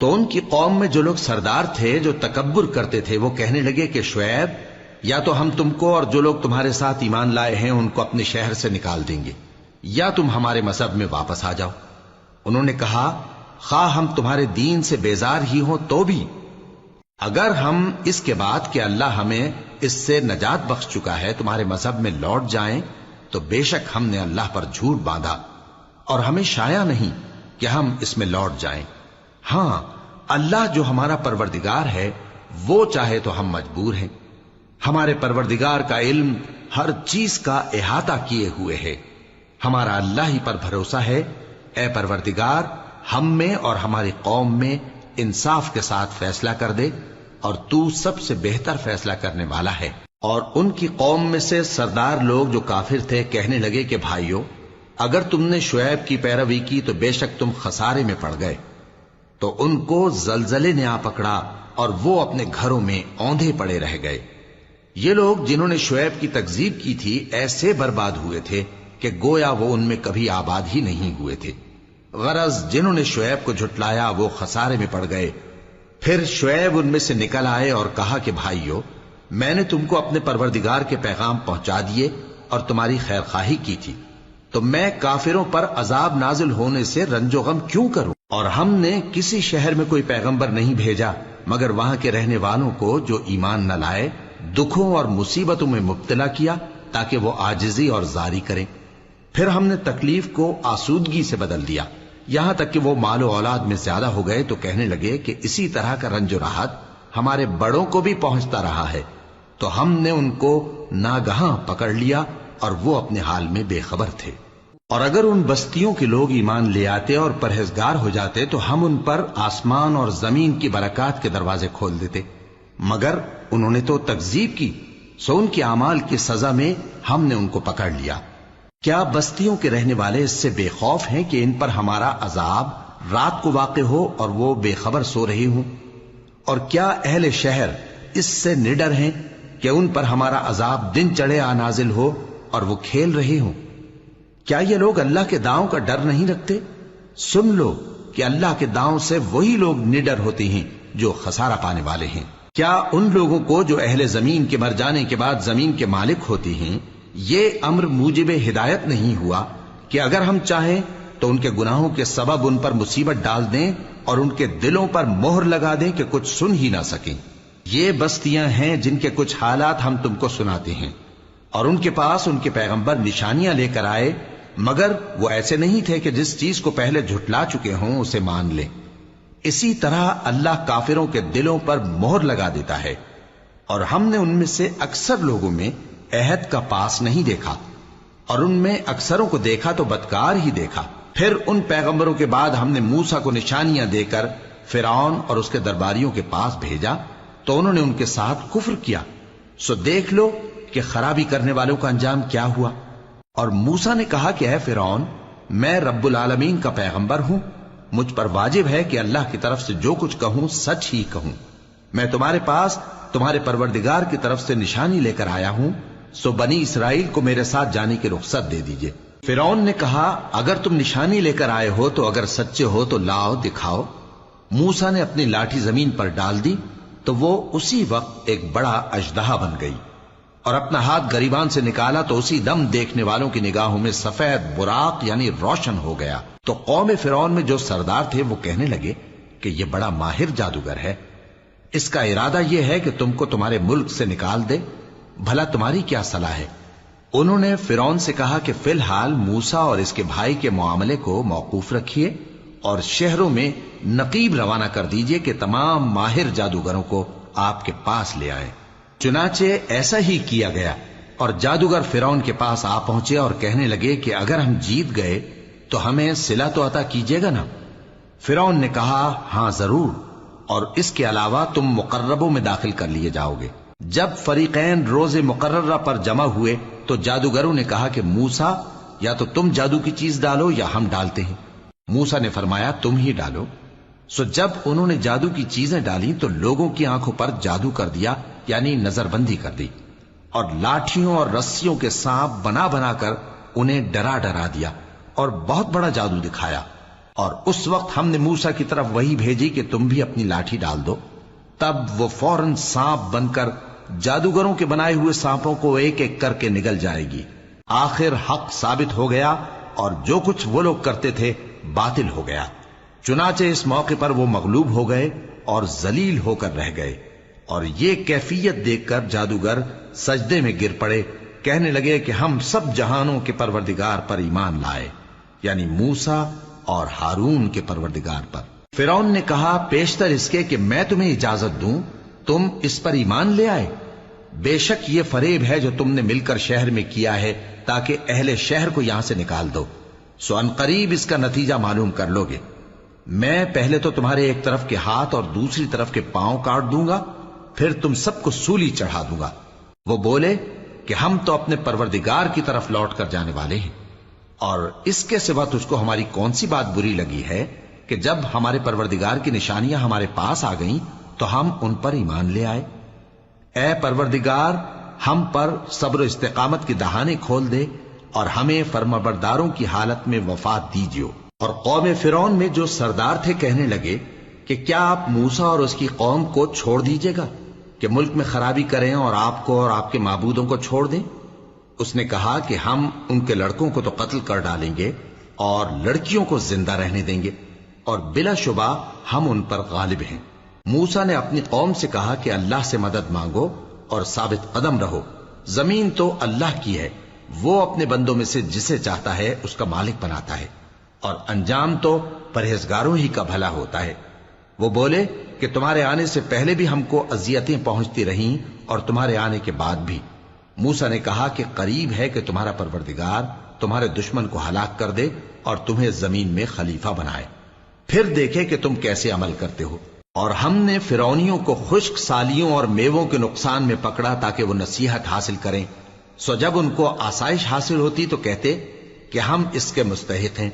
تو ان کی قوم میں جو لوگ سردار تھے جو تکبر کرتے تھے وہ کہنے لگے کہ شعیب، یا تو ہم تم کو اور جو لوگ تمہارے ساتھ ایمان لائے ہیں ان کو اپنے شہر سے نکال دیں گے، یا تم ہمارے مذہب میں واپس آ جاؤ۔ انہوں نے کہا خواہ ہم تمہارے دین سے بیزار ہی ہوں تو بھی، اگر ہم اس کے بعد کہ اللہ ہمیں اس سے نجات بخش چکا ہے تمہارے مذہب میں لوٹ جائیں تو بے شک ہم نے اللہ پر جھوٹ باندھا اور ہمیں شایع نہیں کہ ہم اس میں لوٹ جائیں۔ ہاں، اللہ جو ہمارا پروردگار ہے وہ چاہے تو ہم مجبور ہیں۔ ہمارے پروردگار کا علم ہر چیز کا احاطہ کیے ہوئے ہے۔ ہمارا اللہ ہی پر بھروسہ ہے۔ اے پروردگار، ہم میں اور ہماری قوم میں انصاف کے ساتھ فیصلہ کر دے، اور تو سب سے بہتر فیصلہ کرنے والا ہے۔ اور ان کی قوم میں سے سردار لوگ جو کافر تھے کہنے لگے کہ بھائیو، اگر تم نے شعیب کی پیروی کی تو بے شک تم خسارے میں پڑ گئے۔ تو ان کو زلزلے نے آ پکڑا اور وہ اپنے گھروں میں اوندھے پڑے رہ گئے۔ یہ لوگ جنہوں نے شعیب کی تکذیب کی تھی ایسے برباد ہوئے تھے کہ گویا وہ ان میں کبھی آباد ہی نہیں ہوئے تھے۔ غرض جنہوں نے شعیب کو جھٹلایا وہ خسارے میں پڑ گئے۔ پھر شعیب ان میں سے نکل آئے اور کہا کہ بھائیو، میں نے تم کو اپنے پروردگار کے پیغام پہنچا دیے اور تمہاری خیر خواہی کی تھی، تو میں کافروں پر عذاب نازل ہونے سے رنج و غم کیوں کروں؟ اور ہم نے کسی شہر میں کوئی پیغمبر نہیں بھیجا مگر وہاں کے رہنے والوں کو جو ایمان نہ لائے دکھوں اور مصیبتوں میں مبتلا کیا تاکہ وہ عاجزی اور زاری کریں۔ پھر ہم نے تکلیف کو آسودگی سے بدل دیا، یہاں تک کہ وہ مال و اولاد میں زیادہ ہو گئے تو کہنے لگے کہ اسی طرح کا رنج و راحت ہمارے بڑوں کو بھی پہنچتا رہا ہے۔ تو ہم نے ان کو ناگہاں پکڑ لیا اور وہ اپنے حال میں بے خبر تھے۔ اور اگر ان بستیوں کے لوگ ایمان لے آتے اور پرہیزگار ہو جاتے تو ہم ان پر آسمان اور زمین کی برکات کے دروازے کھول دیتے، مگر انہوں نے تو تکذیب کی، سو ان کے اعمال کی سزا میں ہم نے ان کو پکڑ لیا۔ کیا بستیوں کے رہنے والے اس سے بے خوف ہیں کہ ان پر ہمارا عذاب رات کو واقع ہو اور وہ بے خبر سو رہے ہوں؟ اور کیا اہل شہر اس سے نڈر ہیں کہ ان پر ہمارا عذاب دن چڑھے آ نازل ہو اور وہ کھیل رہے ہوں؟ کیا یہ لوگ اللہ کے داؤں کا ڈر نہیں رکھتے؟ سن لو کہ اللہ کے داؤں سے وہی لوگ نڈر ہوتے ہیں جو خسارہ پانے والے ہیں۔ کیا ان لوگوں کو جو اہل زمین کے مر جانے کے بعد زمین کے مالک ہوتے ہیں یہ امر موجب ہدایت نہیں ہوا کہ اگر ہم چاہیں تو ان کے گناہوں کے سبب ان پر مصیبت ڈال دیں اور ان کے دلوں پر مہر لگا دیں کہ کچھ سن ہی نہ سکیں؟ یہ بستیاں ہیں جن کے کچھ حالات ہم تم کو سناتے ہیں، اور ان کے پاس ان کے پیغمبر نشانیاں لے کر آئے، مگر وہ ایسے نہیں تھے کہ جس چیز کو پہلے جھٹلا چکے ہوں اسے مان لیں۔ اسی طرح اللہ کافروں کے دلوں پر مہر لگا دیتا ہے، اور ہم نے ان میں سے اکثر لوگوں میں عہد کا پاس نہیں دیکھا، اور ان میں اکثروں کو دیکھا تو بدکار ہی دیکھا۔ پھر ان پیغمبروں کے بعد ہم نے موسیٰ کو نشانیاں دے کر فرعون اور اس کے درباریوں کے پاس بھیجا تو انہوں نے ان کے ساتھ کفر کیا، سو دیکھ لو کہ خرابی کرنے والوں کا انجام کیا ہوا۔ اور موسیٰ نے کہا کہ اے فرعون، میں رب العالمین کا پیغمبر ہوں، مجھ پر واجب ہے کہ اللہ کی طرف سے جو کچھ کہوں سچ ہی کہوں۔ میں تمہارے پاس تمہارے پروردگار کی طرف سے نشانی لے کر آیا ہوں، سو بنی اسرائیل کو میرے ساتھ جانے کی رخصت دے دیجئے۔ فرعون نے کہا اگر تم نشانی لے کر آئے ہو تو اگر سچے ہو تو لاؤ دکھاؤ۔ موسیٰ نے اپنی لاٹھی زمین پر ڈال دی تو وہ اسی وقت ایک بڑا اژدہا بن گئی، اور اپنا ہاتھ گریبان سے نکالا تو اسی دم دیکھنے والوں کی نگاہوں میں سفید براق یعنی روشن ہو گیا۔ تو قوم فرعون میں جو سردار تھے وہ کہنے لگے کہ یہ بڑا ماہر جادوگر ہے، اس کا ارادہ یہ ہے کہ تم کو تمہارے ملک سے نکال دے، بھلا تمہاری کیا صلاح ہے؟ انہوں نے فرعون سے کہا کہ فی الحال موسیٰ اور اس کے بھائی کے معاملے کو موقوف رکھیے اور شہروں میں نقیب روانہ کر دیجئے کہ تمام ماہر جادوگروں کو آپ کے پاس لے آئیں۔ چنانچہ ایسا ہی کیا گیا، اور جادوگر فرعون کے پاس آ پہنچے اور کہنے لگے کہ اگر ہم جیت گئے تو ہمیں صلہ تو عطا کیجیے گا نا؟ فرعون نے کہا ہاں ضرور، اور اس کے علاوہ تم مقربوں میں داخل کر لیے جاؤ گے۔ جب فریقین روز مقررہ پر جمع ہوئے تو جادوگروں نے کہا کہ موسیٰ یا تو تم جادو کی چیز ڈالو یا ہم ڈالتے ہیں۔ موسیٰ نے فرمایا تم ہی ڈالو۔ سو جب انہوں نے جادو کی چیزیں ڈالی تو لوگوں کی آنکھوں پر جادو کر دیا، یعنی نظر بندی کر دی، اور لاٹھیوں اور رسیوں کے سانپ بنا بنا کر انہیں ڈرا ڈرا دیا اور بہت بڑا جادو دکھایا۔ اور اس وقت ہم نے موسیٰ کی طرف وہی بھیجی کہ تم بھی اپنی لاٹھی ڈال دو، تب وہ فوراً سانپ بن کر جادوگروں کے بنائے ہوئے سانپوں کو ایک ایک کر کے نگل جائے گی۔ آخر حق ثابت ہو گیا اور جو کچھ وہ لوگ کرتے تھے باطل ہو گیا۔ چنانچہ اس موقع پر وہ مغلوب ہو گئے اور ذلیل ہو کر رہ گئے، اور یہ کیفیت دیکھ کر جادوگر سجدے میں گر پڑے، کہنے لگے کہ ہم سب جہانوں کے پروردگار پر ایمان لائے، یعنی موسیٰ اور ہارون کے پروردگار پر۔ فرعون نے کہا پیشتر اس کے کہ میں تمہیں اجازت دوں تم اس پر ایمان لے آئے، بے شک یہ فریب ہے جو تم نے مل کر شہر میں کیا ہے تاکہ اہل شہر کو یہاں سے نکال دو، سو ان قریب اس کا نتیجہ معلوم کر لو گے۔ میں پہلے تو تمہارے ایک طرف کے ہاتھ اور دوسری طرف کے پاؤں کاٹ دوں گا، پھر تم سب کو سولی چڑھا دوں گا۔ وہ بولے کہ ہم تو اپنے پروردگار کی طرف لوٹ کر جانے والے ہیں، اور اس کے سوا تجھ کو ہماری کون سی بات بری لگی ہے کہ جب ہمارے پروردگار کی نشانیاں ہمارے پاس آ گئیں تو ہم ان پر ایمان لے آئے۔ اے پروردگار، ہم پر صبر و استقامت کی دہانے کھول دے اور ہمیں فرمانبرداروں کی حالت میں وفات دیجیو۔ اور قوم فرعون میں جو سردار تھے کہنے لگے کہ کیا آپ موسیٰ اور اس کی قوم کو چھوڑ دیجیے گا کہ ملک میں خرابی کریں اور آپ کو اور آپ کے معبودوں کو چھوڑ دیں؟ اس نے کہا کہ ہم ان کے لڑکوں کو تو قتل کر ڈالیں گے اور لڑکیوں کو زندہ رہنے دیں گے، اور بلا شبہ ہم ان پر غالب ہیں۔ موسیٰ نے اپنی قوم سے کہا کہ اللہ سے مدد مانگو اور ثابت قدم رہو، زمین تو اللہ کی ہے، وہ اپنے بندوں میں سے جسے چاہتا ہے اس کا مالک بناتا ہے، اور انجام تو پرہیزگاروں ہی کا بھلا ہوتا ہے۔ وہ بولے کہ تمہارے آنے سے پہلے بھی ہم کو اذیتیں پہنچتی رہیں اور تمہارے آنے کے بعد بھی۔ موسیٰ نے کہا کہ قریب ہے کہ تمہارا پروردگار تمہارے دشمن کو ہلاک کر دے اور تمہیں زمین میں خلیفہ بنائے، پھر دیکھے کہ تم کیسے عمل کرتے ہو۔ اور ہم نے فرعونیوں کو خشک سالیوں اور میووں کے نقصان میں پکڑا تاکہ وہ نصیحت حاصل کریں، سو جب ان کو آسائش حاصل ہوتی تو کہتے کہ ہم اس کے مستحق ہیں،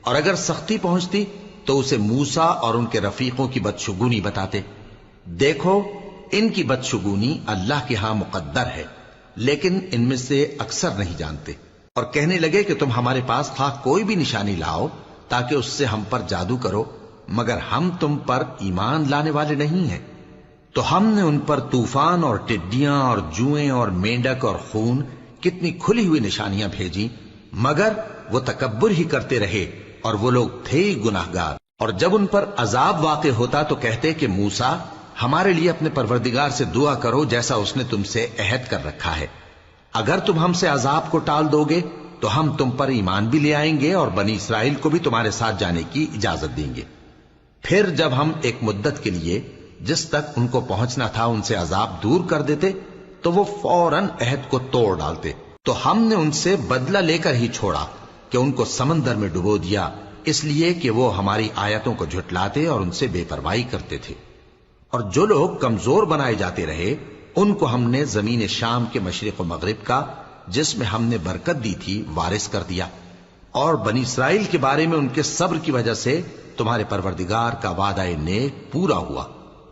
اور اگر سختی پہنچتی تو اسے موسیٰ اور ان کے رفیقوں کی بدشگونی بتاتے۔ دیکھو ان کی بدشگونی اللہ کے ہاں مقدر ہے، لیکن ان میں سے اکثر نہیں جانتے۔ اور کہنے لگے کہ تم ہمارے پاس خواہ کوئی بھی نشانی لاؤ تاکہ اس سے ہم پر جادو کرو، مگر ہم تم پر ایمان لانے والے نہیں ہیں۔ تو ہم نے ان پر طوفان اور ٹڈیاں اور جوئیں اور مینڈک اور خون کتنی کھلی ہوئی نشانیاں بھیجی، مگر وہ تکبر ہی کرتے رہے اور وہ لوگ تھے ہی گناہگار۔ اور جب ان پر عذاب واقع ہوتا تو کہتے کہ موسیٰ ہمارے لیے اپنے پروردگار سے دعا کرو جیسا اس نے تم سے عہد کر رکھا ہے، اگر تم ہم سے عذاب کو ٹال دو گے تو ہم تم پر ایمان بھی لے آئیں گے اور بنی اسرائیل کو بھی تمہارے ساتھ جانے کی اجازت دیں گے۔ پھر جب ہم ایک مدت کے لیے جس تک ان کو پہنچنا تھا ان سے عذاب دور کر دیتے تو وہ فوراً عہد کو توڑ ڈالتے، تو ہم نے ان سے بدلہ لے کر ہی چھوڑا کہ ان کو سمندر میں ڈبو دیا، اس لیے کہ وہ ہماری آیتوں کو جھٹلاتے اور ان سے بے پرواہی کرتے تھے۔ اور جو لوگ کمزور بنائے جاتے رہے ان کو ہم نے زمین شام کے مشرق و مغرب کا جس میں ہم نے برکت دی تھی وارث کر دیا، اور بنی اسرائیل کے بارے میں ان کے صبر کی وجہ سے تمہارے پروردگار کا وعدہ نیک پورا ہوا۔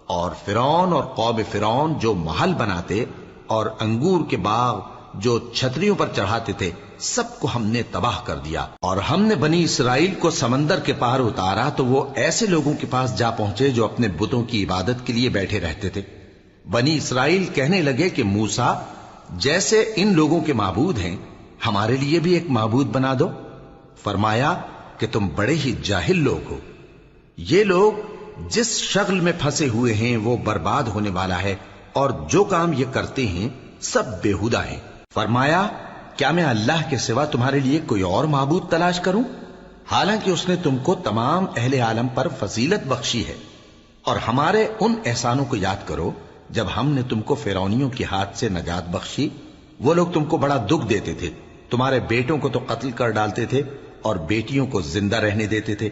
اور فرعون اور قوم فرعون جو محل بناتے اور انگور کے باغ جو چھتریوں پر چڑھاتے تھے سب کو ہم نے تباہ کر دیا۔ اور ہم نے بنی اسرائیل کو سمندر کے پار اتارا تو وہ ایسے لوگوں کے پاس جا پہنچے جو اپنے بتوں کی عبادت کے لیے بیٹھے رہتے تھے۔ بنی اسرائیل کہنے لگے کہ موسیٰ جیسے ان لوگوں کے معبود ہیں ہمارے لیے بھی ایک معبود بنا دو۔ فرمایا کہ تم بڑے ہی جاہل لوگ ہو، یہ لوگ جس شغل میں پھنسے ہوئے ہیں وہ برباد ہونے والا ہے، اور جو کام یہ کرتے ہیں سب بیہودہ ہیں۔ فرمایا کیا میں اللہ کے سوا تمہارے لیے کوئی اور معبود تلاش کروں، حالانکہ اس نے تم کو تمام اہل عالم پر فضیلت بخشی ہے۔ اور ہمارے ان احسانوں کو یاد کرو جب ہم نے تم کو فرعونیوں کے ہاتھ سے نجات بخشی، وہ لوگ تم کو بڑا دکھ دیتے تھے، تمہارے بیٹوں کو تو قتل کر ڈالتے تھے اور بیٹیوں کو زندہ رہنے دیتے تھے،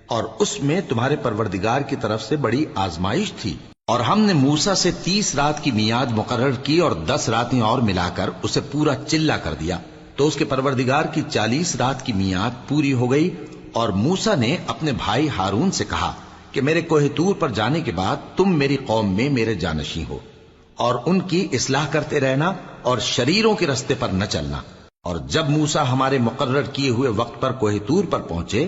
اور اس میں تمہارے پروردگار کی طرف سے بڑی آزمائش تھی۔ اور ہم نے موسیٰ سے 30 رات کی میعاد مقرر کی اور 10 راتیں اور ملا کر اسے پورا چلہ کر دیا، تو اس کے پروردگار کی 40 رات کی میعاد پوری ہو گئی۔ اور موسیٰ نے اپنے بھائی ہارون سے کہا کہ میرے کوہ طور پر جانے کے بعد تم میری قوم میں میرے جانشین ہو، اور ان کی اصلاح کرتے رہنا اور شریروں کے رستے پر نہ چلنا۔ اور جب موسیٰ ہمارے مقرر کیے ہوئے وقت پر کوہ طور پر پہنچے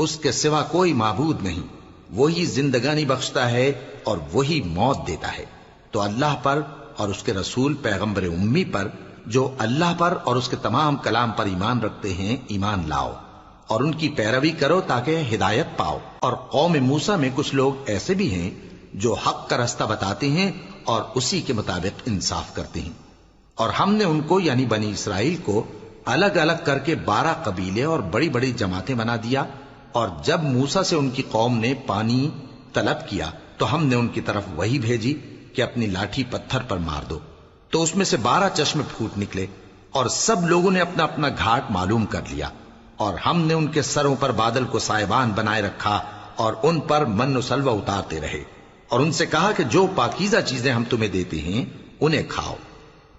اس کے سوا کوئی معبود نہیں، وہی زندگانی بخشتا ہے اور وہی موت دیتا ہے۔ تو اللہ پر اور اس کے رسول پیغمبر امی پر، جو اللہ پر اور اس کے تمام کلام پر ایمان رکھتے ہیں، ایمان لاؤ اور ان کی پیروی کرو تاکہ ہدایت پاؤ۔ اور قوم موسیٰ میں کچھ لوگ ایسے بھی ہیں جو حق کا راستہ بتاتے ہیں اور اسی کے مطابق انصاف کرتے ہیں۔ اور ہم نے ان کو یعنی بنی اسرائیل کو الگ الگ کر کے 12 قبیلے اور بڑی بڑی جماعتیں بنا دیا، اور جب موسیٰ سے ان کی قوم نے پانی طلب کیا تو ہم نے ان کی طرف وہی بھیجی کہ اپنی لاٹھی پتھر پر مار دو، تو اس میں سے 12 چشمے پھوٹ نکلے، اور سب لوگوں نے اپنا اپنا گھاٹ معلوم کر لیا۔ اور ہم نے ان کے سروں پر بادل کو سائبان بنائے رکھا اور ان پر من و سلوہ اتارتے رہے، اور ان سے کہا کہ جو پاکیزہ چیزیں ہم تمہیں دیتے ہیں انہیں کھاؤ۔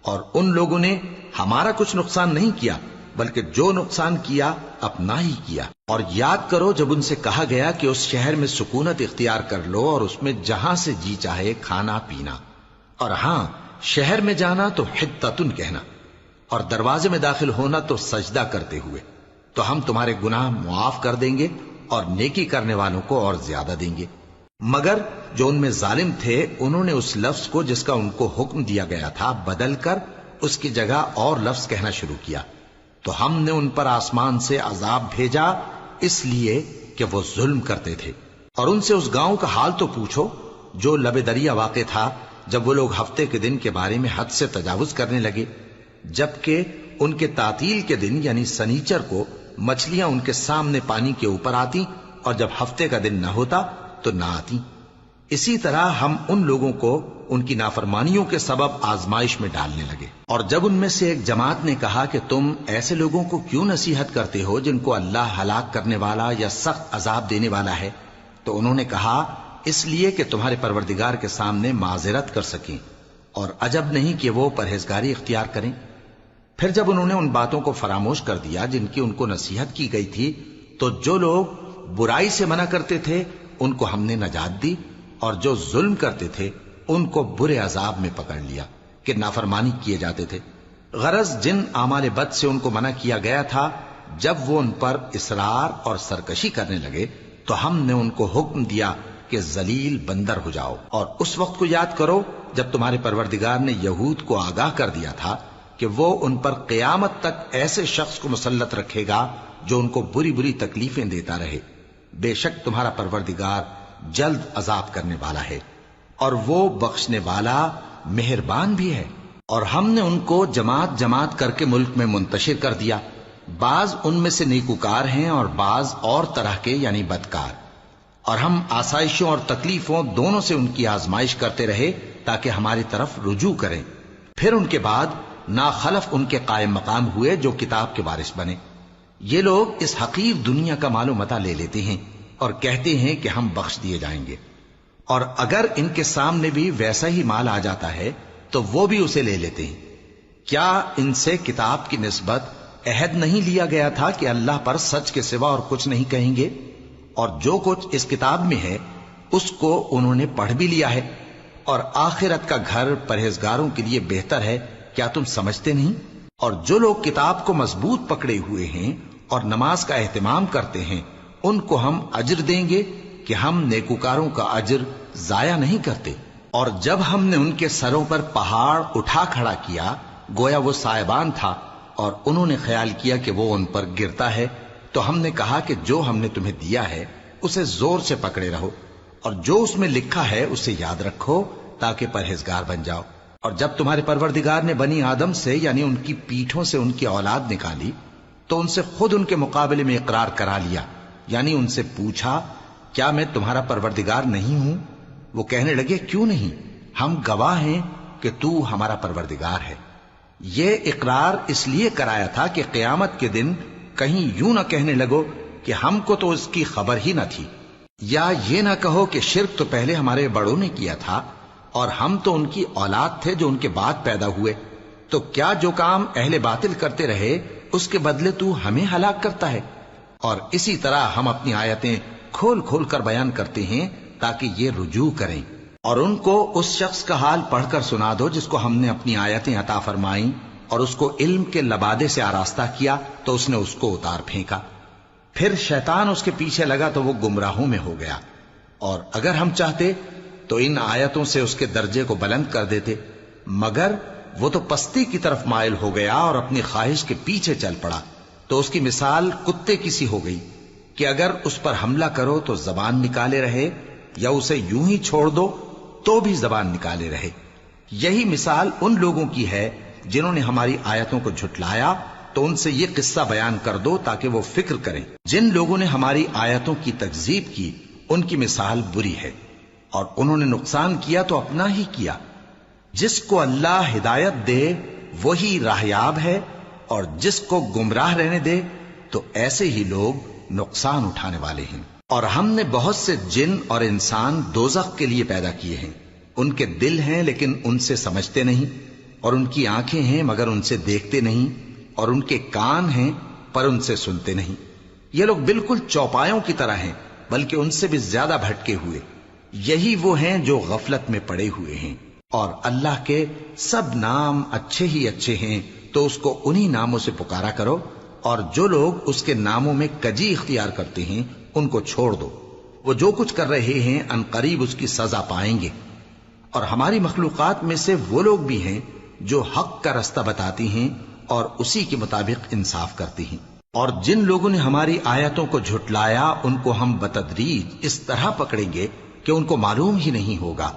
اور ان لوگوں نے ہمارا کچھ نقصان نہیں کیا، بلکہ جو نقصان کیا اپنا ہی کیا۔ اور یاد کرو جب ان سے کہا گیا کہ اس شہر میں سکونت اختیار کر لو اور اس میں جہاں سے جی چاہے کھانا پینا، اور ہاں شہر میں جانا تو حتتن کہنا، اور دروازے میں داخل ہونا تو سجدہ کرتے ہوئے، تو ہم تمہارے گناہ معاف کر دیں گے اور نیکی کرنے والوں کو اور زیادہ دیں گے۔ مگر جو ان میں ظالم تھے انہوں نے اس لفظ کو جس کا ان کو حکم دیا گیا تھا بدل کر اس کی جگہ اور لفظ کہنا شروع کیا، تو ہم نے ان پر آسمان سے عذاب بھیجا اس لیے کہ وہ ظلم کرتے تھے۔ اور ان سے اس گاؤں کا حال تو پوچھو جو لب دریا واقع تھا، جب وہ لوگ ہفتے کے دن کے بارے میں حد سے تجاوز کرنے لگے، جبکہ ان کے تعطیل کے دن یعنی سنیچر کو مچھلیاں ان کے سامنے پانی کے اوپر آتی، اور جب ہفتے کا دن نہ ہوتا تو نہ آتی۔ اسی طرح ہم ان لوگوں کو ان کی نافرمانیوں کے سبب آزمائش میں ڈالنے لگے۔ اور جب ان میں سے ایک جماعت نے کہا کہ تم ایسے لوگوں کو کیوں نصیحت کرتے ہو جن کو اللہ ہلاک کرنے والا یا سخت عذاب دینے والا ہے، تو انہوں نے کہا اس لیے کہ تمہارے پروردگار کے سامنے معذرت کر سکیں، اور عجب نہیں کہ وہ پرہیزگاری اختیار کریں۔ پھر جب انہوں نے ان باتوں کو فراموش کر دیا جن کی ان کو نصیحت کی گئی تھی، تو جو لوگ برائی سے منع کرتے تھے ان کو ہم نے نجات دی، اور جو ظلم کرتے تھے ان کو برے عذاب میں پکڑ لیا کہ نافرمانی کیے جاتے تھے۔ غرض جن اعمال بد سے ان کو منع کیا گیا تھا، جب وہ ان پر اصرار اور سرکشی کرنے لگے تو ہم نے ان کو حکم دیا کہ ذلیل بندر ہو جاؤ۔ اور اس وقت کو یاد کرو جب تمہارے پروردگار نے یہود کو آگاہ کر دیا تھا کہ وہ ان پر قیامت تک ایسے شخص کو مسلط رکھے گا جو ان کو بری بری تکلیفیں دیتا رہے۔ بے شک تمہارا پروردگار جلد عذاب کرنے والا ہے، اور وہ بخشنے والا مہربان بھی ہے۔ اور ہم نے ان کو جماعت جماعت کر کے ملک میں منتشر کر دیا، بعض ان میں سے نیکوکار ہیں اور بعض اور طرح کے یعنی بدکار۔ اور ہم آسائشوں اور تکلیفوں دونوں سے ان کی آزمائش کرتے رہے تاکہ ہماری طرف رجوع کریں۔ پھر ان کے بعد ناخلف ان کے قائم مقام ہوئے جو کتاب کے وارث بنے۔ یہ لوگ اس حقیر دنیا کا مال و متاع لے لیتے ہیں اور کہتے ہیں کہ ہم بخش دیے جائیں گے، اور اگر ان کے سامنے بھی ویسا ہی مال آ جاتا ہے تو وہ بھی اسے لے لیتے ہیں۔ کیا ان سے کتاب کی نسبت عہد نہیں لیا گیا تھا کہ اللہ پر سچ کے سوا اور کچھ نہیں کہیں گے؟ اور جو کچھ اس کتاب میں ہے اس کو انہوں نے پڑھ بھی لیا ہے، اور آخرت کا گھر پرہیزگاروں کے لیے بہتر ہے، کیا تم سمجھتے نہیں؟ اور جو لوگ کتاب کو مضبوط پکڑے ہوئے ہیں اور نماز کا اہتمام کرتے ہیں ان کو ہم اجر دیں گے کہ ہم نیکوکاروں کا اجر ضائع نہیں کرتے۔ اور جب ہم نے ان کے سروں پر پہاڑ اٹھا کھڑا کیا گویا وہ سائبان تھا، اور انہوں نے خیال کیا کہ وہ ان پر گرتا ہے، تو ہم نے کہا کہ جو ہم نے تمہیں دیا ہے اسے زور سے پکڑے رہو، اور جو اس میں لکھا ہے اسے یاد رکھو تاکہ پرہیزگار بن جاؤ۔ اور جب تمہارے پروردگار نے بنی آدم سے یعنی ان کی پیٹھوں سے ان کی اولاد نکالی تو ان سے خود ان کے مقابلے میں اقرار کرا لیا، یعنی ان سے پوچھا کیا میں تمہارا پروردگار نہیں ہوں؟ وہ کہنے لگے کیوں نہیں، ہم گواہ ہیں کہ تو ہمارا پروردگار ہے۔ یہ اقرار اس لیے کرایا تھا کہ قیامت کے دن کہیں یوں نہ کہنے لگو کہ ہم کو تو اس کی خبر ہی نہ تھی، یا یہ نہ کہو کہ شرک تو پہلے ہمارے بڑوں نے کیا تھا اور ہم تو ان کی اولاد تھے جو ان کے بعد پیدا ہوئے، تو کیا جو کام اہل باطل کرتے رہے اس کے بدلے تو ہمیں ہلاک کرتا ہے؟ اور اسی طرح ہم اپنی آیتیں کھول کھول کر بیان کرتے ہیں تاکہ یہ رجوع کریں۔ اور ان کو اس شخص کا حال پڑھ کر سنا دو جس کو ہم نے اپنی آیتیں عطا فرمائیں اور اس کو علم کے لبادے سے آراستہ کیا تو اس نے اس کو اتار پھینکا۔ پھر شیطان اس کے پیچھے لگا تو وہ گمراہوں میں ہو گیا، اور اگر ہم چاہتے تو ان آیتوں سے اس کے درجے کو بلند کر دیتے، مگر وہ تو پستی کی طرف مائل ہو گیا اور اپنی خواہش کے پیچھے چل پڑا، تو اس کی مثال کتے کی سی ہو گئی کہ اگر اس پر حملہ کرو تو زبان نکالے رہے، یا اسے یوں ہی چھوڑ دو تو بھی زبان نکالے رہے۔ یہی مثال ان لوگوں کی ہے جنہوں نے ہماری آیتوں کو جھٹلایا، تو ان سے یہ قصہ بیان کر دو تاکہ وہ فکر کریں۔ جن لوگوں نے ہماری آیتوں کی تکذیب کی ان کی مثال بری ہے، اور انہوں نے نقصان کیا تو اپنا ہی کیا۔ جس کو اللہ ہدایت دے وہی راہیاب ہے، اور جس کو گمراہ رہنے دے تو ایسے ہی لوگ نقصان اٹھانے والے ہیں۔ اور ہم نے بہت سے جن اور انسان دوزخ کے لیے پیدا کیے ہیں، ان کے دل ہیں لیکن ان سے سمجھتے نہیں، اور ان کی آنکھیں ہیں مگر ان سے دیکھتے نہیں، اور ان کے کان ہیں پر ان سے سنتے نہیں۔ یہ لوگ بالکل چوپایوں کی طرح ہیں، بلکہ ان سے بھی زیادہ بھٹکے ہوئے۔ یہی وہ ہیں جو غفلت میں پڑے ہوئے ہیں۔ اور اللہ کے سب نام اچھے ہی اچھے ہیں، تو اس کو انہی ناموں سے پکارا کرو، اور جو لوگ اس کے ناموں میں کجی اختیار کرتے ہیں ان کو چھوڑ دو۔ وہ جو کچھ کر رہے ہیں ان قریب اس کی سزا پائیں گے۔ اور ہماری مخلوقات میں سے وہ لوگ بھی ہیں جو حق کا رستہ بتاتی ہیں اور اسی کے مطابق انصاف کرتی ہیں۔ اور جن لوگوں نے ہماری آیتوں کو جھٹلایا ان کو ہم بتدریج اس طرح پکڑیں گے کہ ان کو معلوم ہی نہیں ہوگا،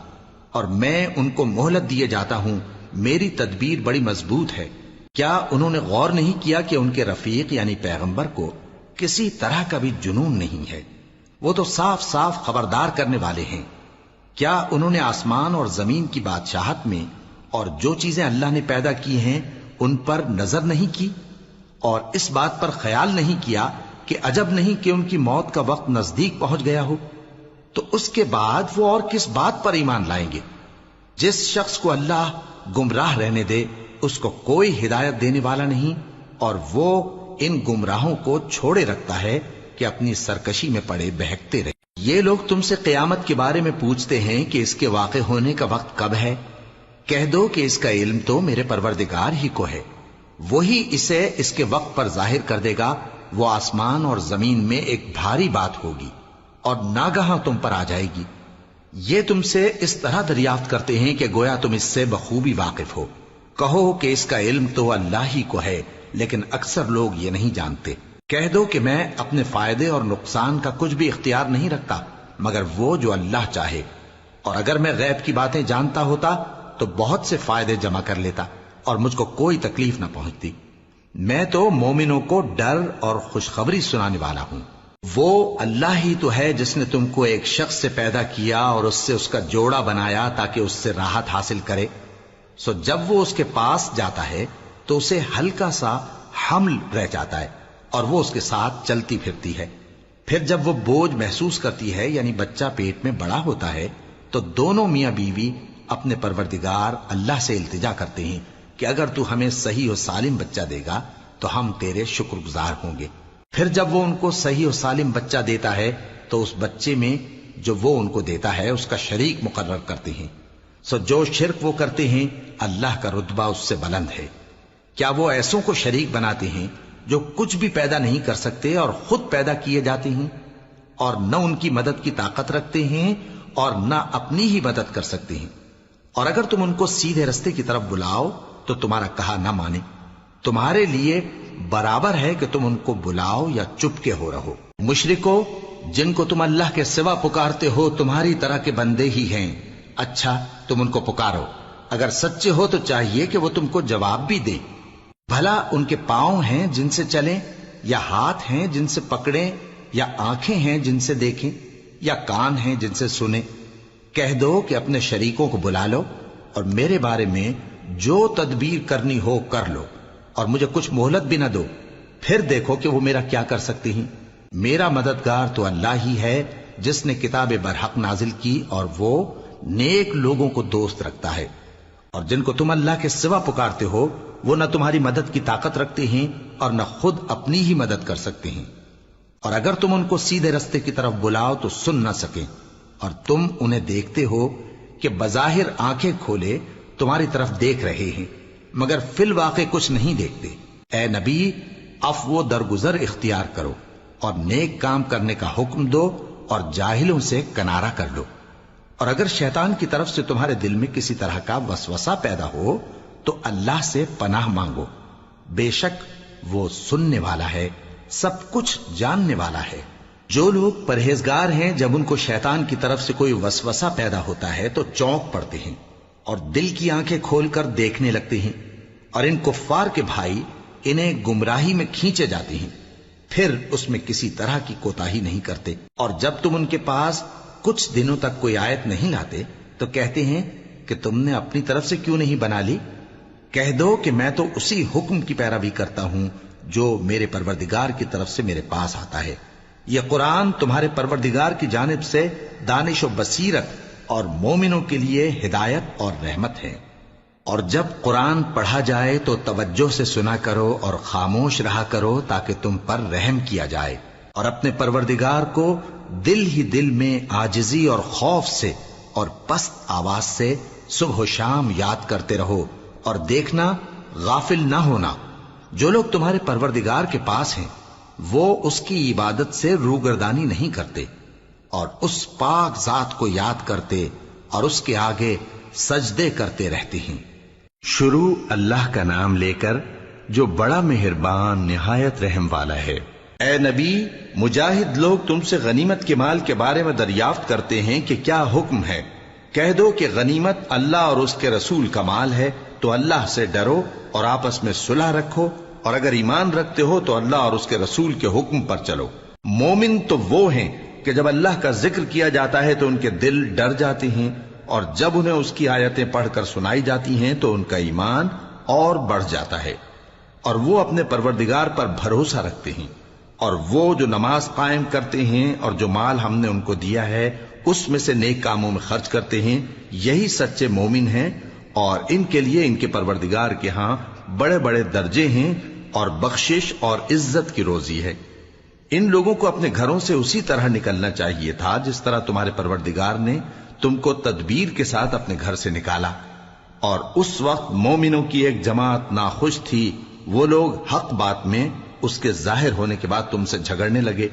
اور میں ان کو مہلت دیے جاتا ہوں، میری تدبیر بڑی مضبوط ہے۔ کیا انہوں نے غور نہیں کیا کہ ان کے رفیق یعنی پیغمبر کو کسی طرح کا بھی جنون نہیں ہے؟ وہ تو صاف صاف خبردار کرنے والے ہیں۔ کیا انہوں نے آسمان اور زمین کی بادشاہت میں اور جو چیزیں اللہ نے پیدا کی ہیں ان پر نظر نہیں کی، اور اس بات پر خیال نہیں کیا کہ عجب نہیں کہ ان کی موت کا وقت نزدیک پہنچ گیا ہو؟ تو اس کے بعد وہ اور کس بات پر ایمان لائیں گے؟ جس شخص کو اللہ گمراہ رہنے دے اس کو کوئی ہدایت دینے والا نہیں، اور وہ ان گمراہوں کو چھوڑے رکھتا ہے کہ اپنی سرکشی میں پڑے بہکتے رہے۔ یہ لوگ تم سے قیامت کے بارے میں پوچھتے ہیں کہ اس کے واقع ہونے کا وقت کب ہے؟ کہہ دو کہ اس کا علم تو میرے پروردگار ہی کو ہے، وہی اسے اس کے وقت پر ظاہر کر دے گا۔ وہ آسمان اور زمین میں ایک بھاری بات ہوگی اور ناگہاں تم پر آ جائے گی۔ یہ تم سے اس طرح دریافت کرتے ہیں کہ گویا تم اس سے بخوبی واقف ہو۔ کہو کہ اس کا علم تو اللہ ہی کو ہے، لیکن اکثر لوگ یہ نہیں جانتے۔ کہہ دو کہ میں اپنے فائدے اور نقصان کا کچھ بھی اختیار نہیں رکھتا مگر وہ جو اللہ چاہے، اور اگر میں غیب کی باتیں جانتا ہوتا تو بہت سے فائدے جمع کر لیتا اور مجھ کو کوئی تکلیف نہ پہنچتی۔ میں تو مومنوں کو ڈر اور خوشخبری سنانے والا ہوں۔ وہ اللہ ہی تو ہے جس نے تم کو ایک شخص سے پیدا کیا اور اس سے اس کا جوڑا بنایا تاکہ اس سے راحت حاصل کرے۔ سو جب وہ اس کے پاس جاتا ہے تو اسے ہلکا سا حمل رہ جاتا ہے اور وہ اس کے ساتھ چلتی پھرتی ہے۔ پھر جب وہ بوجھ محسوس کرتی ہے یعنی بچہ پیٹ میں بڑا ہوتا ہے تو دونوں میاں بیوی اپنے پروردگار اللہ سے التجا کرتے ہیں کہ اگر تو ہمیں صحیح و سالم بچہ دے گا تو ہم تیرے شکر گزار ہوں گے۔ پھر جب وہ ان کو صحیح و سالم بچہ دیتا ہے تو اس بچے میں جو وہ ان کو دیتا ہے اس کا شریک مقرر کرتے ہیں۔ سو جو شرک وہ کرتے ہیں اللہ کا رتبہ اس سے بلند ہے۔ کیا وہ ایسوں کو شریک بناتے ہیں جو کچھ بھی پیدا نہیں کر سکتے اور خود پیدا کیے جاتے ہیں، اور نہ ان کی مدد کی طاقت رکھتے ہیں اور نہ اپنی ہی مدد کر سکتے ہیں؟ اور اگر تم ان کو سیدھے رستے کی طرف بلاؤ تو تمہارا کہا نہ مانے، تمہارے لیے برابر ہے کہ تم ان کو بلاؤ یا چپ کے ہو رہو۔ مشرکو، جن کو تم اللہ کے سوا پکارتے ہو تمہاری طرح کے بندے ہی ہیں، اچھا تم ان کو پکارو، اگر سچے ہو تو چاہیے کہ وہ تم کو جواب بھی دیں۔ بھلا ان کے پاؤں ہیں جن سے چلیں، یا ہاتھ ہیں جن سے پکڑیں، یا آنکھیں ہیں جن سے دیکھیں، یا کان ہیں جن سے سنیں؟ کہہ دو کہ اپنے شریکوں کو بلا لو اور میرے بارے میں جو تدبیر کرنی ہو کر لو، اور مجھے کچھ مہلت بھی نہ دو، پھر دیکھو کہ وہ میرا کیا کر سکتے ہیں۔ میرا مددگار تو اللہ ہی ہے جس نے کتاب برحق نازل کی، اور وہ نیک لوگوں کو دوست رکھتا ہے۔ اور جن کو تم اللہ کے سوا پکارتے ہو وہ نہ تمہاری مدد کی طاقت رکھتے ہیں اور نہ خود اپنی ہی مدد کر سکتے ہیں، اور اگر تم ان کو سیدھے رستے کی طرف بلاؤ تو سن نہ سکیں، اور تم انہیں دیکھتے ہو کہ بظاہر آنکھیں کھولے تمہاری طرف دیکھ رہے ہیں مگر فی الواقع کچھ نہیں دیکھتے۔ اے نبی، عفو و درگزر اختیار کرو اور نیک کام کرنے کا حکم دو اور جاہلوں سے کنارہ کر لو۔ اور اگر شیطان کی طرف سے تمہارے دل میں کسی طرح کا وسوسہ پیدا ہو تو اللہ سے پناہ مانگو، بے شک وہ سننے والا ہے، سب کچھ جاننے والا ہے۔ جو لوگ پرہیزگار ہیں جب ان کو شیطان کی طرف سے کوئی وسوسہ پیدا ہوتا ہے تو چونک پڑتے ہیں اور دل کی آنکھیں کھول کر دیکھنے لگتے ہیں، اور ان کفار کے بھائی انہیں گمراہی میں کھینچے جاتے ہیں، پھر اس میں کسی طرح کی کوتاہی نہیں کرتے۔ اور جب تم ان کے پاس کچھ دنوں تک کوئی آیت نہیں لاتے تو کہتے ہیں کہ تم نے اپنی طرف سے کیوں نہیں بنا لی؟ کہہ دو کہ میں تو اسی حکم کی پیروی کرتا ہوں جو میرے پروردگار کی طرف سے میرے پاس آتا ہے۔ یہ قرآن تمہارے پروردگار کی جانب سے دانش و بصیرت اور مومنوں کے لیے ہدایت اور رحمت ہے۔ اور جب قرآن پڑھا جائے تو توجہ سے سنا کرو اور خاموش رہا کرو تاکہ تم پر رحم کیا جائے، اور اپنے پروردگار کو دل ہی دل میں عاجزی اور خوف سے اور پست آواز سے صبح و شام یاد کرتے رہو، اور دیکھنا غافل نہ ہونا۔ جو لوگ تمہارے پروردگار کے پاس ہیں وہ اس کی عبادت سے روگردانی نہیں کرتے، اور اس پاک ذات کو یاد کرتے اور اس کے آگے سجدے کرتے رہتے ہیں۔ شروع اللہ کا نام لے کر جو بڑا مہربان نہایت رحم والا ہے۔ اے نبی، مجاہد لوگ تم سے غنیمت کے مال کے بارے میں دریافت کرتے ہیں کہ کیا حکم ہے۔ کہہ دو کہ غنیمت اللہ اور اس کے رسول کا مال ہے، تو اللہ سے ڈرو اور آپس میں صلح رکھو، اور اگر ایمان رکھتے ہو تو اللہ اور اس کے رسول کے حکم پر چلو۔ مومن تو وہ ہیں کہ جب اللہ کا ذکر کیا جاتا ہے تو ان کے دل ڈر جاتے ہیں، اور جب انہیں اس کی آیتیں پڑھ کر سنائی جاتی ہیں تو ان کا ایمان اور بڑھ جاتا ہے، اور وہ اپنے پروردگار پر بھروسہ رکھتے ہیں، اور وہ جو نماز قائم کرتے ہیں اور جو مال ہم نے ان کو دیا ہے اس میں سے نیک کاموں میں خرچ کرتے ہیں، یہی سچے مومن ہیں، اور ان کے لیے ان کے پروردگار کے ہاں بڑے بڑے درجے ہیں اور بخشش اور عزت کی روزی ہے۔ ان لوگوں کو اپنے گھروں سے اسی طرح نکلنا چاہیے تھا جس طرح تمہارے پروردگار نے تم کو تدبیر کے ساتھ اپنے گھر سے نکالا، اور اس وقت مومنوں کی ایک جماعت ناخوش تھی، وہ لوگ حق بات میں اس کے ظاہر ہونے کے بعد تم سے جھگڑنے لگے،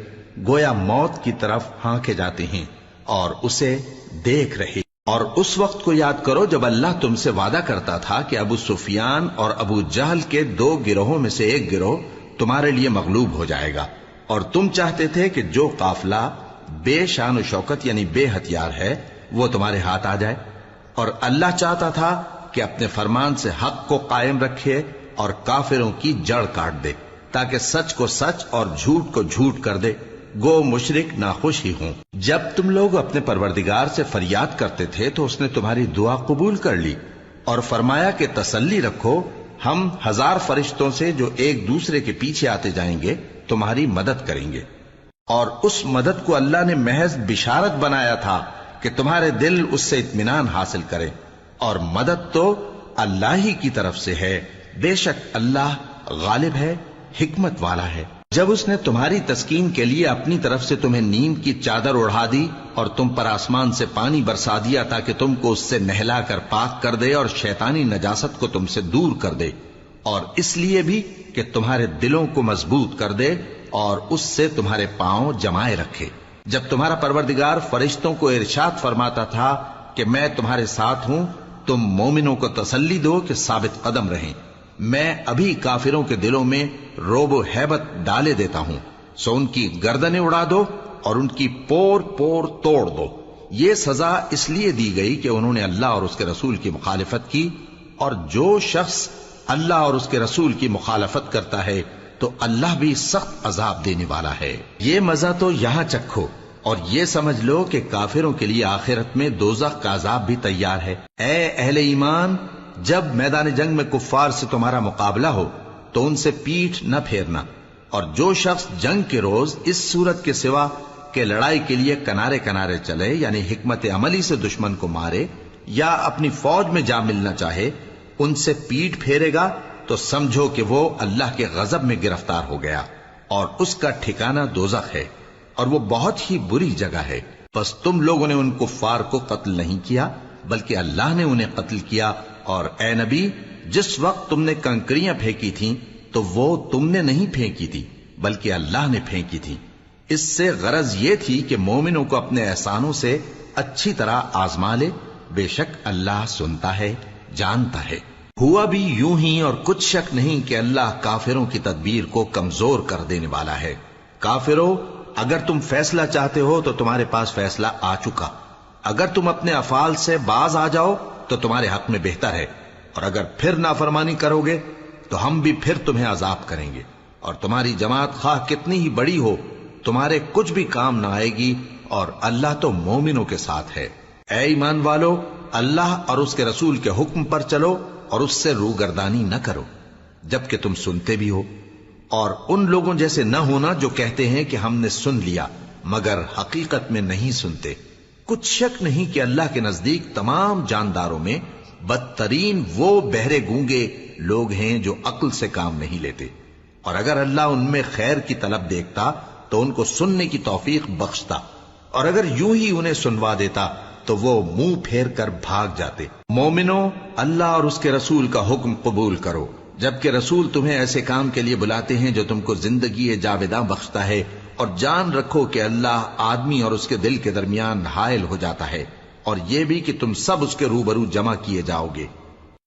گویا موت کی طرف ہانکے جاتے ہیں اور اسے دیکھ رہے۔ اور اس وقت کو یاد کرو جب اللہ تم سے وعدہ کرتا تھا کہ ابو سفیان اور ابو جہل کے 2 گروہوں میں سے ایک گروہ تمہارے لیے مغلوب ہو جائے گا، اور تم چاہتے تھے کہ جو قافلہ بے شان و شوکت یعنی بے ہتھیار ہے وہ تمہارے ہاتھ آ جائے، اور اللہ چاہتا تھا کہ اپنے فرمان سے حق کو قائم رکھے اور کافروں کی جڑ کاٹ دے، تاکہ سچ کو سچ اور جھوٹ کو جھوٹ کر دے، گو مشرک ناخوش ہی ہوں۔ جب تم لوگ اپنے پروردگار سے فریاد کرتے تھے تو اس نے تمہاری دعا قبول کر لی، اور فرمایا کہ تسلی رکھو، ہم 1000 فرشتوں سے جو ایک دوسرے کے پیچھے آتے جائیں گے تمہاری مدد کریں گے۔ اور اس مدد کو اللہ نے محض بشارت بنایا تھا کہ تمہارے دل اس سے اطمینان حاصل کرے، اور مدد تو اللہ ہی کی طرف سے ہے، بے شک اللہ غالب ہے، حکمت والا ہے۔ جب اس نے تمہاری تسکین کے لیے اپنی طرف سے تمہیں نیند کی چادر اڑھا دی اور تم پر آسمان سے پانی برسا دیا تاکہ تم کو اس سے نہلا کر پاک کر دے اور شیطانی نجاست کو تم سے دور کر دے، اور اس لیے بھی کہ تمہارے دلوں کو مضبوط کر دے اور اس سے تمہارے پاؤں جمائے رکھے۔ جب تمہارا پروردگار فرشتوں کو ارشاد فرماتا تھا کہ میں تمہارے ساتھ ہوں، تم مومنوں کو تسلی دو کہ ثابت قدم رہیں، میں ابھی کافروں کے دلوں میں روب و ہیبت ڈالے دیتا ہوں، سو ان کی گردنیں اڑا دو اور ان کی پور پور توڑ دو۔ یہ سزا اس لیے دی گئی کہ انہوں نے اللہ اور اس کے رسول کی مخالفت کی، اور جو شخص اللہ اور اس کے رسول کی مخالفت کرتا ہے تو اللہ بھی سخت عذاب دینے والا ہے۔ یہ مزہ تو یہاں چکھو، اور یہ سمجھ لو کہ کافروں کے لیے آخرت میں دوزخ کا عذاب بھی تیار ہے۔ اے اہل ایمان، جب میدان جنگ میں کفار سے تمہارا مقابلہ ہو تو ان سے پیٹھ نہ پھیرنا، اور جو شخص جنگ کے روز اس صورت کے سوا کہ لڑائی کے لیے کنارے کنارے چلے یعنی حکمت عملی سے دشمن کو مارے یا اپنی فوج میں جا ملنا چاہے، ان سے پیٹھ پھیرے گا تو سمجھو کہ وہ اللہ کے غضب میں گرفتار ہو گیا، اور اس کا ٹھکانہ دوزخ ہے، اور وہ بہت ہی بری جگہ ہے۔ بس تم لوگوں نے ان کفار کو قتل نہیں کیا بلکہ اللہ نے انہیں قتل کیا، اور اے نبی، جس وقت تم نے کنکریاں پھینکی تھیں تو وہ تم نے نہیں پھینکی تھی بلکہ اللہ نے پھینکی تھی، اس سے غرض یہ تھی کہ مومنوں کو اپنے احسانوں سے اچھی طرح آزما لے، بے شک اللہ سنتا ہے، جانتا ہے۔ ہوا بھی یوں ہی، اور کچھ شک نہیں کہ اللہ کافروں کی تدبیر کو کمزور کر دینے والا ہے۔ کافروں، اگر تم فیصلہ چاہتے ہو تو تمہارے پاس فیصلہ آ چکا، اگر تم اپنے افعال سے باز آ جاؤ تو تمہارے حق میں بہتر ہے، اور اگر پھر نافرمانی کرو گے تو ہم بھی پھر تمہیں عذاب کریں گے، اور تمہاری جماعت خواہ کتنی ہی بڑی ہو تمہارے کچھ بھی کام نہ آئے گی، اور اللہ تو مومنوں کے ساتھ ہے۔ اے ایمان والو، اللہ اور اس کے رسول کے حکم پر چلو اور اس سے روگردانی نہ کرو جبکہ تم سنتے بھی ہو، اور ان لوگوں جیسے نہ ہونا جو کہتے ہیں کہ ہم نے سن لیا مگر حقیقت میں نہیں سنتے۔ کچھ شک نہیں کہ اللہ کے نزدیک تمام جانداروں میں بدترین وہ بہرے گونگے لوگ ہیں جو عقل سے کام نہیں لیتے، اور اگر اللہ ان میں خیر کی طلب دیکھتا تو ان کو سننے کی توفیق بخشتا، اور اگر یوں ہی انہیں سنوا دیتا تو وہ منہ پھیر کر بھاگ جاتے۔ مومنوں، اللہ اور اس کے رسول کا حکم قبول کرو، جبکہ رسول تمہیں ایسے کام کے لیے بلاتے ہیں جو تم کو زندگی جاوداں بخشتا ہے، اور جان رکھو کہ اللہ آدمی اور اس کے دل کے درمیان حائل ہو جاتا ہے، اور یہ بھی کہ تم سب اس کے روبرو جمع کیے جاؤ گے۔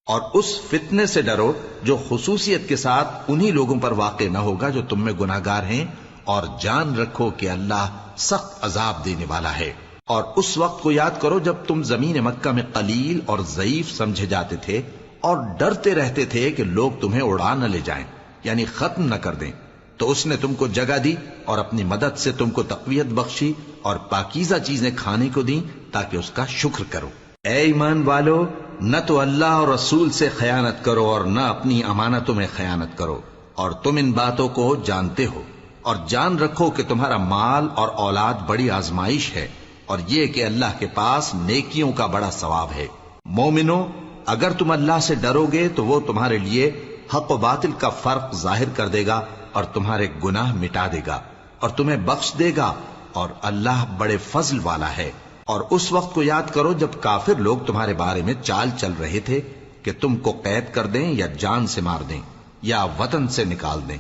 اور اس فتنے سے ڈرو جو خصوصیت کے ساتھ انہی لوگوں پر واقع نہ ہوگا جو تم میں گناہگار ہیں، اور جان رکھو کہ اللہ سخت عذاب دینے والا ہے۔ اور اس وقت کو یاد کرو جب تم زمین مکہ میں قلیل اور ضعیف سمجھے جاتے تھے اور ڈرتے رہتے تھے کہ لوگ تمہیں اڑا نہ لے جائیں، یعنی ختم نہ کر دیں، تو اس نے تم کو جگہ دی اور اپنی مدد سے تم کو تقویت بخشی اور پاکیزہ چیزیں کھانے کو دیں تاکہ اس کا شکر کرو۔ اے ایمان والو، نہ تو اللہ اور رسول سے خیانت کرو اور نہ اپنی امانتوں میں خیانت کرو، اور تم ان باتوں کو جانتے ہو، اور جان رکھو کہ تمہارا مال اور اولاد بڑی آزمائش ہے، اور یہ کہ اللہ کے پاس نیکیوں کا بڑا ثواب ہے۔ مومنو، اگر تم اللہ سے ڈرو گے تو وہ تمہارے لیے حق و باطل کا فرق ظاہر کر دے گا اور تمہارے گناہ مٹا دے گا اور تمہیں بخش دے گا، اور اللہ بڑے فضل والا ہے۔ اور اس وقت کو یاد کرو جب کافر لوگ تمہارے بارے میں چال چل رہے تھے کہ تم کو قید کر دیں یا جان سے مار دیں یا وطن سے نکال دیں،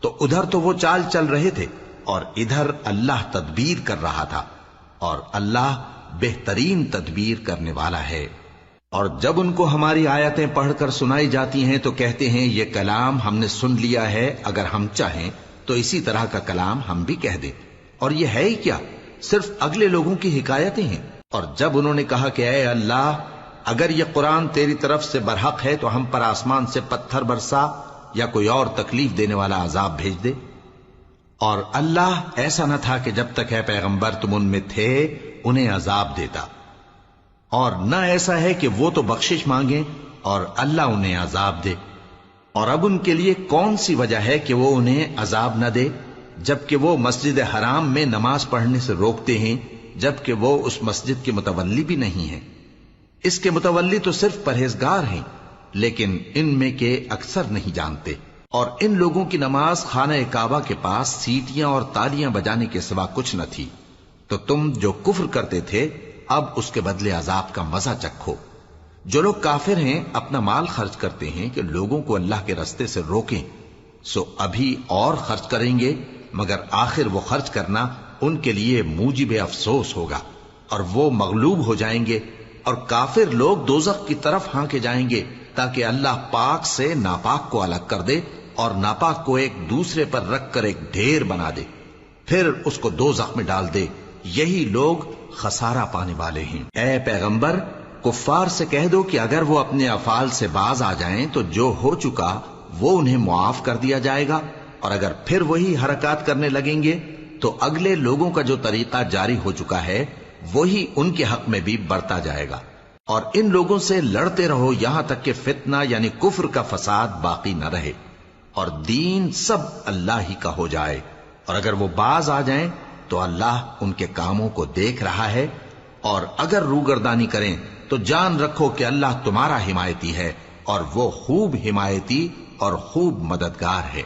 تو ادھر تو وہ چال چل رہے تھے اور ادھر اللہ تدبیر کر رہا تھا، اور اللہ بہترین تدبیر کرنے والا ہے۔ اور جب ان کو ہماری آیتیں پڑھ کر سنائی جاتی ہیں تو کہتے ہیں یہ کلام ہم نے سن لیا ہے، اگر ہم چاہیں تو اسی طرح کا کلام ہم بھی کہہ دیں، اور یہ ہے ہی کیا، صرف اگلے لوگوں کی حکایتیں ہیں۔ اور جب انہوں نے کہا کہ اے اللہ، اگر یہ قرآن تیری طرف سے برحق ہے تو ہم پر آسمان سے پتھر برسا یا کوئی اور تکلیف دینے والا عذاب بھیج دے۔ اور اللہ ایسا نہ تھا کہ جب تک ہے پیغمبر تم ان میں تھے انہیں عذاب دیتا، اور نہ ایسا ہے کہ وہ تو بخشش مانگیں اور اللہ انہیں عذاب دے۔ اور اب ان کے لیے کون سی وجہ ہے کہ وہ انہیں عذاب نہ دے، جبکہ وہ مسجد حرام میں نماز پڑھنے سے روکتے ہیں، جبکہ وہ اس مسجد کے متولی بھی نہیں ہیں۔ اس کے متولی تو صرف پرہیزگار ہیں، لیکن ان میں کے اکثر نہیں جانتے۔ اور ان لوگوں کی نماز خانہ کعبہ کے پاس سیٹیاں اور تالیاں بجانے کے سوا کچھ نہ تھی، تو تم جو کفر کرتے تھے اب اس کے بدلے عذاب کا مزہ چکھو۔ جو لوگ کافر ہیں اپنا مال خرچ کرتے ہیں کہ لوگوں کو اللہ کے رستے سے روکیں، سو ابھی اور خرچ کریں گے، مگر آخر وہ خرچ کرنا ان کے لیے موجب افسوس ہوگا، اور وہ مغلوب ہو جائیں گے، اور کافر لوگ دوزخ کی طرف ہانکے جائیں گے تاکہ اللہ پاک سے ناپاک کو الگ کر دے اور ناپاک کو ایک دوسرے پر رکھ کر ایک ڈھیر بنا دے، پھر اس کو دوزخ میں ڈال دے۔ یہی لوگ خسارہ پانے والے ہیں۔ اے پیغمبر، کفار سے کہہ دو کہ اگر وہ اپنے افعال سے باز آ جائیں تو جو ہو چکا وہ انہیں معاف کر دیا جائے گا، اور اگر پھر وہی حرکات کرنے لگیں گے تو اگلے لوگوں کا جو طریقہ جاری ہو چکا ہے وہی ان کے حق میں بھی برتا جائے گا۔ اور ان لوگوں سے لڑتے رہو یہاں تک کہ فتنہ یعنی کفر کا فساد باقی نہ رہے اور دین سب اللہ ہی کا ہو جائے، اور اگر وہ باز آ جائیں تو اللہ ان کے کاموں کو دیکھ رہا ہے، اور اگر روگردانی کریں تو جان رکھو کہ اللہ تمہارا حمایتی ہے، اور وہ خوب حمایتی اور خوب مددگار ہے۔